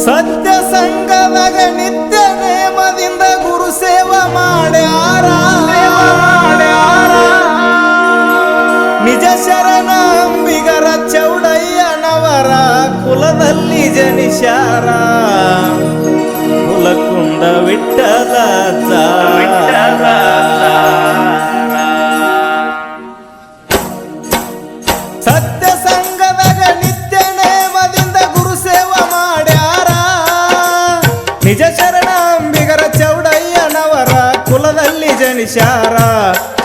ಸತ್ಯ ಸಂಘದಾಗ ನಿತ್ಯ ನೇಮದಿಂದ ಗುರು ಸೇವಾ ಮಾಡ್ಯಾರ ನಿಜ ಶರಣ ಅಂಬಿಗರ ಚೌಡಯ್ಯನವರ ಕುಲದಲ್ಲಿ ಜನಿಸ್ಯಾರ ಕುಲಕುಂದ ವಿಠಲ ಸತ್ಯ ಸಂಘದಾಗ ನಿತ್ಯ ನೇಮದಿಂದ ಗುರು ಸೇವಾ ಮಾಡ್ಯಾರ ನಿಜ ಶರಣ ಅಂಬಿಗರ ಚೌಡಯ್ಯನವರ ಕುಲದಲ್ಲಿ ಜನಿಸ್ಯಾರ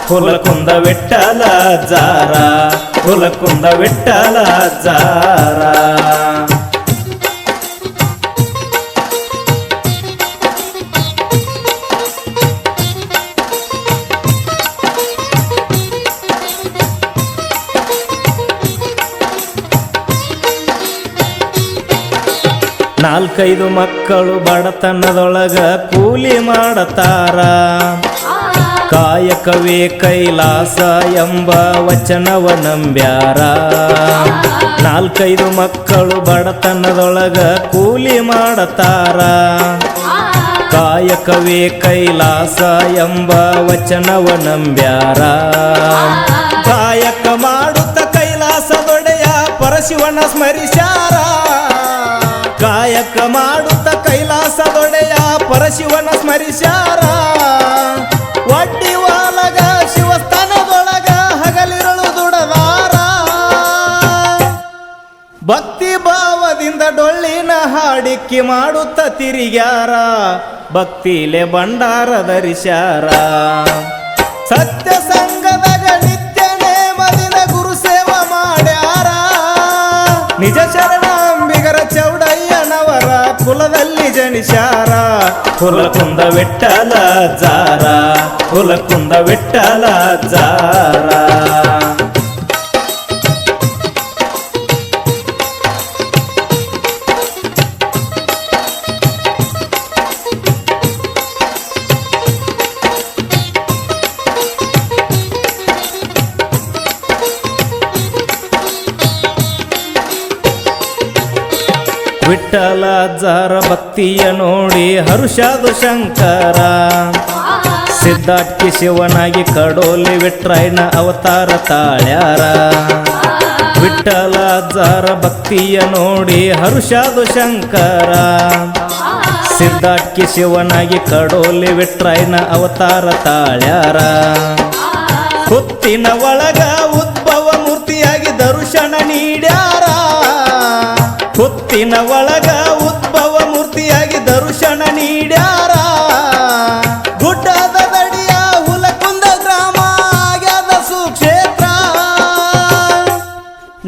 ಕುಲಕುಂದ ವಿಠಲ ಜಾರ ಕುಲಕುಂದ ವಿಠಲ ಜಾರ. ನಾಲ್ಕೈದು ಮಕ್ಕಳು ಬಡತನದೊಳಗ ಕೂಲಿ ಮಾಡತಾರ ಕಾಯಕವೇ ಕೈಲಾಸ ಎಂಬ ವಚನವ ನಂಬ್ಯಾರ. ನಾಲ್ಕೈದು ಮಕ್ಕಳು ಬಡತನದೊಳಗ ಕೂಲಿ ಮಾಡತಾರ ಕಾಯಕವೇ ಕೈಲಾಸ ಎಂಬ ವಚನವ ನಂಬ್ಯಾರ. ಕಾಯಕ ಮಾಡುತ್ತ ಕೈಲಾಸದೊಡೆಯ ಪರಶಿವನ ಸ್ಮರಿಸ್ಯಾರ. ಕಾಯಕ ಮಾಡುತ್ತ ಕೈಲಾಸದೊಡೆಯ ಪರಶಿವನ ಸ್ಮರಿಸ್ಯಾರ. ವಡ್ಡಿ ವಾಲಗ ಶಿವಸ್ಥಾನದೊಳಗ ಹಗಲಿರಳು ದುಡದಾರ. ಭಕ್ತಿ ಭಾವದಿಂದ ಡೊಳ್ಳಿನ ಹಾಡಿಕ್ಕಿ ಮಾಡುತ್ತ ತಿರುಗ್ಯಾರ ಭಕ್ತಿಲೆ ಭಂಡಾರ ಧರಿಸ್ಯಾರ. ಸತ್ಯ ಸಂಘದಾಗ ನಿತ್ಯ ನೇಮದಿಂದ ಗುರು ಸೇವಾ ಮಾಡ್ಯಾರ ನಿಜ ಶರಣ ಅಂಬಿಗರ ಚೌಡಯ್ಯನವರ ಕುಲದಲ್ಲಿ ಜನಿಸ್ಯಾರ ಕುಲಕುಂದ ವಿಠಲ ಜಾರ ಕುಲಕುಂದ ವಿಠಲ ಜಾರ. ವಿಠಲ ಜಾರ ಭಕ್ತಿಯ ನೋಡಿ ಹರುಷಾದು ಶಂಕರ. ಸಿದ್ಧಾರ್ಥಿ ಶಿವನಾಗಿ ಕಡೋಲಿ ವಿಟ್ರಾಯನ ಅವತಾರ ತಾಳ್ಯಾರ. ವಿಠಲ ಜಾರ ಭಕ್ತಿಯ ನೋಡಿ ಹರುಷಾದು ಶಂಕರ. ಸಿದ್ಧಾರ್ಥಿ ಶಿವನಾಗಿ ಕಡೋಲಿ ವಿಟ್ರಾಯನ ಅವತಾರ ತಾಳ್ಯಾರ. ಹುತ್ತಿನ ಒಳಗ ಉದ್ಭವ ಮೂರ್ತಿಯಾಗಿ ದರ್ಶನ ನೀಡ್ಯಾರ. ಹುತ್ತಿನ ಒಳಗ ಉದ್ಭವ ಮೂರ್ತಿಯಾಗಿ ದರ್ಶನ ನೀಡ್ಯಾರ. ಗುಡ್ಡದ ದಡಿಯ ಹುಲಕುಂದ ಗ್ರಾಮ ಆಗ್ಯಾದ ಸುಕ್ಷೇತ್ರ.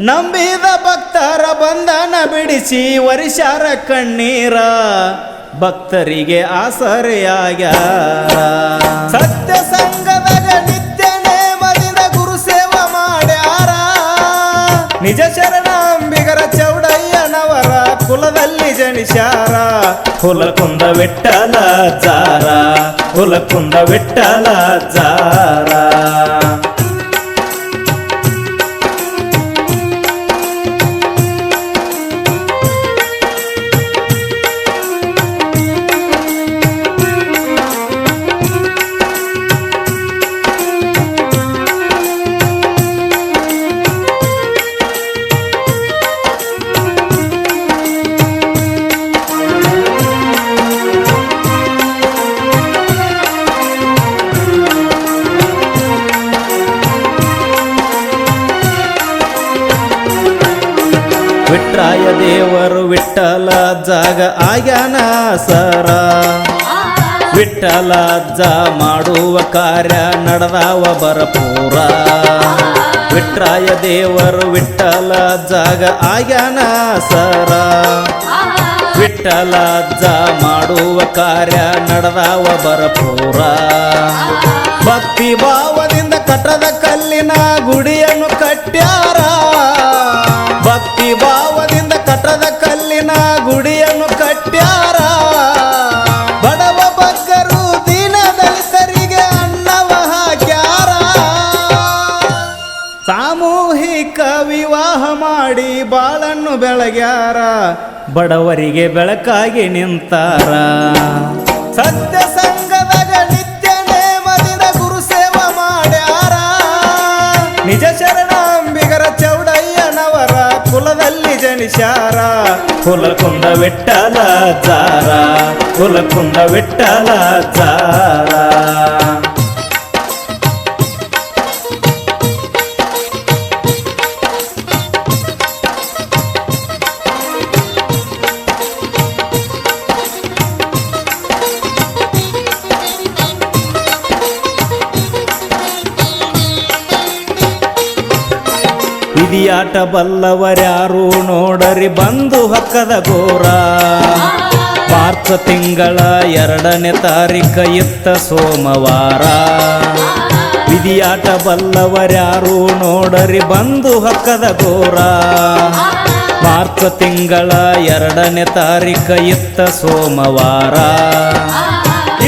ನಂಬಿದ ಭಕ್ತರ ಬಂಧನ ಬಿಡಿಸಿ ವರಿಷಾರ ಕಣ್ಣೀರ ಭಕ್ತರಿಗೆ ಆಸರೆಯಾಗ್ಯಾರ. ಸತ್ಯ ಸಂಘದಾಗ ನಿತ್ಯ ನೇಮದಿಂದ ಗುರು ಸೇವಾ ಮಾಡ್ಯಾರ ನಿಜ ಶರಣ ಅಂಬಿಗರ ಚೌಡಯ್ಯನವರ ಕುಲದಲ್ಲಿ ಜನಿಸ್ಯಾರ ಕುಲಕುಂದ ವಿಠಲ ಜಾರ ಕುಲಕುಂದ ವಿಠಲ ಜಾರ. ವಿಟ್ರಾಯ ದೇವರು ವಿಠಲ ಜಾಗ ಆಗ್ಯಾನ ಸರ. ವಿಠಲ ಜ ಮಾಡುವ ಕಾರ್ಯ ನಡೆದಾವ ಬರಪೂರ. ವಿಟ್ರಾಯ ದೇವರು ವಿಠಲ ಜಾಗ ಆಗ್ಯಾನ ಸರ. ವಿಠಲ ಜ ಮಾಡುವ ಕಾರ್ಯ ನಡೆದಾವ ಬರಪೂರ. ಭಕ್ತಿ ಭಾವದಿಂದ ಕಟ್ಟದ ಕಲ್ಲಿನ ಗುಡಿಯನ್ನು ಕಟ್ಟ್ಯಾರ. ಭಕ್ತಿ ಭಾವದಿಂದ ಕಟ್ಟದ ಕಲ್ಲಿನ ಗುಡಿಯನ್ನು ಕಟ್ಟ್ಯಾರ. ಬಡವ ಬಗ್ಗರು ದೀನ ದಲಿತರಿಗೆ ಅನ್ನವ ಹಾಕ್ಯಾರ. ಸಾಮೂಹಿಕ ಸಾಮೂಹಿಕ ವಿವಾಹ ಮಾಡಿ ಬಾಳನ್ನು ಬೆಳಗ್ಯಾರ, ಬಡವರಿಗೆ ಬೆಳಕಾಗಿ ನಿಂತಾರ. ಸತ್ಯ ಸಂಘದಾಗ ನಿತ್ಯ ನೇಮದಿಂದ ಗುರು ಸೇವೆ ಮಾಡ್ಯಾರ. ನಿಜ ಶರಣಾಂಬಿಗರ ಚೌಡಯ್ಯನವರ ಕುಲದಲ್ಲಿ ಜನಿಸ್ಯಾರ. ಕುಲಕುಂದ ವಿಠ್ಠಲ ಜಾರ, ಕುಲಕುಂದ ವಿಠ್ಠಲ ಜಾರ. ವಿಧಿಯಾಟ ಬಲ್ಲವರ್ಯಾರು ನೋಡರಿ ಬಂದು ಹಕ್ಕದ ಗೋರ. ಮಾರ್ಚ್ ತಿಂಗಳ 2ನೇ ತಾರೀಖ ಇತ್ತ ಸೋಮವಾರ. ವಿಧಿಯಾಟ ಬಲ್ಲವರ್ಯಾರು ನೋಡರಿ ಬಂದು ಹಕ್ಕದ ಗೋರ. ಮಾರ್ಚ್ ತಿಂಗಳ 2ನೇ ತಾರೀಖ ಇತ್ತ ಸೋಮವಾರ.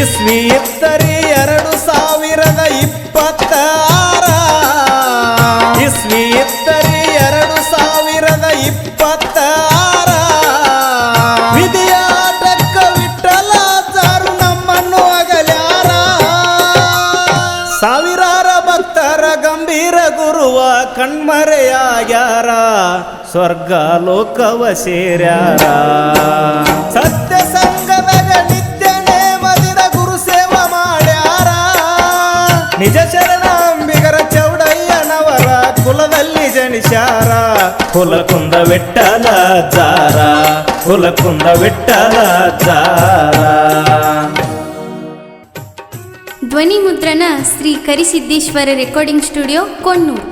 ಇಸ್ವಿ ಇತ್ತರಿ 2026. ಇಸ್ವಿ ಇತ್ತರಿ 2026. ವಿಧಿಯಾಟಕ್ಕ ವಿಠ್ಠಲಾಚಾರು ನಮ್ಮನ್ನು ಅಗಲ್ಯಾರ. ಸಾವಿರಾರ ಭಕ್ತರ ಗಂಭೀರ ಗುರುವ ಕಣ್ಮರೆಯಾಗ್ಯಾರ, ಸ್ವರ್ಗ ಲೋಕವ ಸೇರ್ಯಾರ. ಸತ್ಯ ಸಂಘದಾಗ ನಿತ್ಯ ನೇಮದಿಂದ ಗುರು ಸೇವೆ ಮಾಡ್ಯಾರ. ನಿಜ ಶರಣಾಂಬಿಗರ ಚೌಡಯ್ಯನವರ ಕುಲದಲ್ಲಿ ಜನಿಸ್ಯಾರ. ಕುಲಕುಂದ ವಿಠ್ಠಲ ಜಾರ, ಕುಲಕುಂದ ವಿಠ್ಠಲ ಜಾರ. ಧ್ವನಿ ಮುದ್ರಣ ಶ್ರೀ ಕರಿಸಿದ್ದೇಶ್ವರ ರೆಕಾರ್ಡಿಂಗ್ ಸ್ಟುಡಿಯೋ, ಕೊಣ್ಣೂರು.